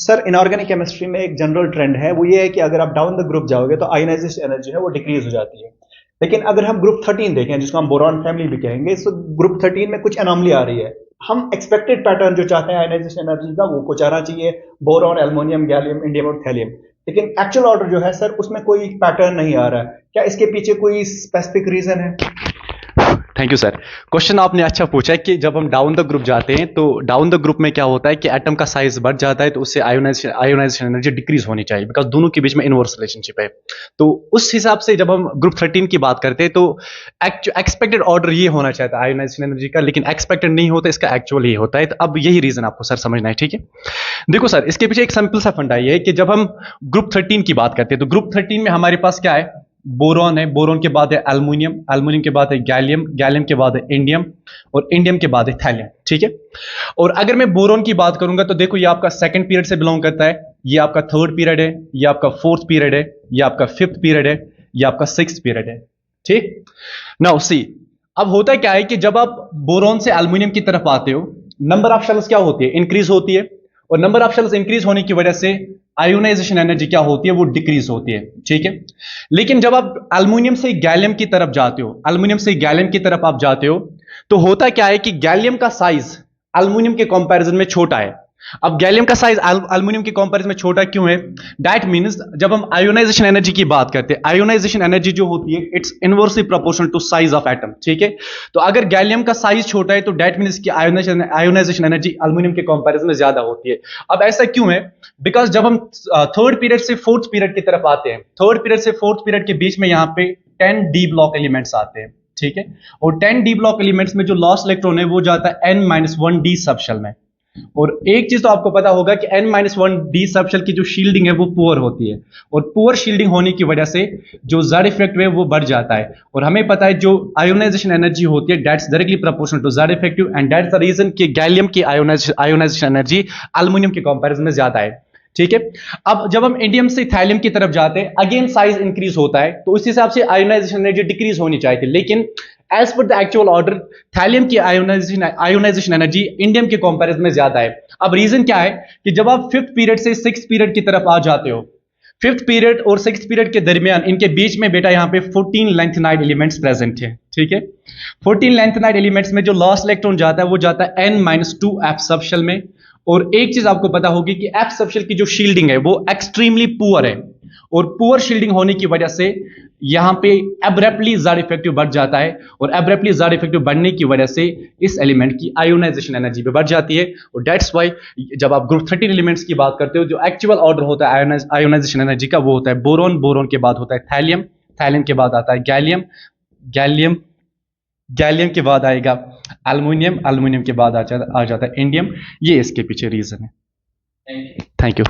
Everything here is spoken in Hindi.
सर इनऑर्गेनिक केमिस्ट्री में एक जनरल ट्रेंड है, वो ये है कि अगर आप डाउन द ग्रुप जाओगे तो आयोनाइजेशन एनर्जी है वो डिक्रीज हो जाती है। लेकिन अगर हम ग्रुप 13 देखें, जिसको हम बोरॉन फैमिली भी कहेंगे, तो ग्रुप 13 में कुछ एनॉमली आ रही है। हम एक्सपेक्टेड पैटर्न जो चाहते हैं आयोनाइजेशन एनर्जी का, वो कुछ आना चाहिए, बोरॉन, एल्युमिनियम, गैलियम, इंडियम और थैलियम। लेकिन एक्चुअल ऑर्डर जो है सर, उसमें कोई पैटर्न नहीं आ रहा है। क्या इसके पीछे कोई स्पेसिफिक रीजन है? Thank you sir. क्वेश्चन आपने अच्छा पूछा है कि जब हम डाउन द ग्रुप जाते हैं तो डाउन द ग्रुप में क्या होता है कि एटम का साइज बढ़ जाता है, तो उससे आयोनाइजेशन एनर्जी डिक्रीज होनी चाहिए, बिकॉज दोनों के बीच में इनवर्स रिलेशनशिप है। तो उस हिसाब से जब हम ग्रुप 13 की बात करते हैं तो एक्सपेक्टेड ऑर्डर ये होना चाहिए था आयोनाइजेशन एनर्जी का, लेकिन एक्सपेक्टेड नहीं होता, इसका एक्चुअल ही होता है। तो अब यही रीजन आपको सर समझना है, ठीक है। देखो सर, इसके पीछे एक सिंपल सा फंडा ये है कि जब हम ग्रुप 13 की बात करते हैं तो ग्रुप 13 में हमारे पास क्या है, बोरॉन है, बोरॉन के बाद है एल्युमिनियम, एल्युमिनियम के बाद है गैलियम, गैलियम के बाद है इंडियम, और इंडियम के बाद है थैलियम, ठीक है। और अगर मैं बोरॉन की बात करूंगा तो देखो, ये आपका सेकंड पीरियड से बिलोंग करता है, ये आपका थर्ड पीरियड है, ये आपका फोर्थ पीरियड है, ये आपका फिफ्थ पीरियड है, ये आपका सिक्स्थ पीरियड है, ठीक। नाउ सी, अब होता क्या है कि जब आप बोरॉन से एल्युमिनियम की तरफ आते हो, नंबर ऑफ शेल्स क्या होती है, इंक्रीज होती है, और नंबर ऑफ शेल्स इंक्रीज होने की वजह से आयोनाइजेशन एनर्जी क्या होती है, वो डिक्रीज होती है, ठीक है। लेकिन जब आप एल्युमिनियम से गैलियम की तरफ जाते हो, एल्युमिनियम से गैलियम की तरफ आप जाते हो, तो होता क्या है कि गैलियम का साइज एल्युमिनियम के कंपैरिजन में छोटा है। अब गैलियम का साइज एल्युमिनियम के कंपैरिजन में छोटा क्यों है? दैट मींस जब हम आयोनाइजेशन एनर्जी की बात करते हैं, आयोनाइजेशन एनर्जी जो होती है it's inversely proportional to size of atom, ठीक है। तो अगर गैलियम का साइज छोटा है तो दैट मींस कि आयोनाइजेशन एनर्जी एल्युमिनियम के कंपैरिजन में ज्यादा होती है। अब ऐसा क्यों है? बिकॉज जब हम थर्ड पीरियड से फोर्थ पीरियड की तरफ आते हैं, थर्ड पीरियड से फोर्थ पीरियड के बीच में यहां पे 10 डी ब्लॉक एलिमेंट्स आते हैं, ठीक है। और 10 डी ब्लॉक एलिमेंट्स में जो लास्ट इलेक्ट्रॉन है वो जाता है n-1 डी सबशेल में। और एक चीज तो आपको पता होगा कि n-1 डी सबशेल की जो शील्डिंग है वो पुअर होती है, और पुअर शील्डिंग होने की वजह से जो ज़ेड इफेक्टिव है वो बढ़ जाता है। और हमें पता है जो आयोनाइजेशन एनर्जी होती है that's directly proportional to Z effective, and that's the reason कि गैलियम की आयोनाइजेशन एनर्जी एल्युमिनियम के कंपैरिजन में ज्यादा है, ठीक है। अब जब हम इंडियम से थैलियम की तरफ जाते हैं, अगेन साइज इंक्रीज होता है, तो उस हिसाब से आयोनाइजेशन एनर्जी डिक्रीज होनी चाहिए थी। लेकिन as per the actual order thallium की आयोनाइजेशन एनर्जी इंडियम के कंपैरिजन में ज्यादा है। अब रीजन क्या है कि जब आप फिफ्थ पीरियड से सिक्स्थ पीरियड की तरफ आ जाते हो, फिफ्थ पीरियड और सिक्स्थ पीरियड के दरमियान इनके बीच में बेटा यहां पे 14 लेंथेनाइड एलिमेंट्स प्रेजेंट है, ठीक है। 14 लेंथेनाइड एलिमेंट्स में जो लास्ट इलेक्ट्रॉन जाता है वो जाता है n-2 एफ सबशेल में। और एक चीज आपको पता होगी कि एफ सबशेल की जो शील्डिंग है वो एक्सट्रीमली पुअर है, और पुअर शील्डिंग होने की वजह से यहां पे एब्रप्टली ज़ेड इफेक्टिव बढ़ जाता है, और एब्रप्टली ज़ेड इफेक्टिव बढ़ने की वजह से इस एलिमेंट की आयोनाइजेशन एनर्जी भी बढ़ जाती है। और दैट्स वाई जब आप ग्रुप 13 एलिमेंट्स की बात करते हो, जो एक्चुअल ऑर्डर होता है आयोनाइजेशन एनर्जी का वो होता है बोरॉन, बोरॉन के बाद होता है थैलियम, थैलियम के बाद आता है गैलियम, गैलियम गैलियम के बाद आएगा एल्युमिनियम, एल्युमिनियम के बाद आ जाता है इंडियम। ये इसके पीछे रीजन है। Thank you.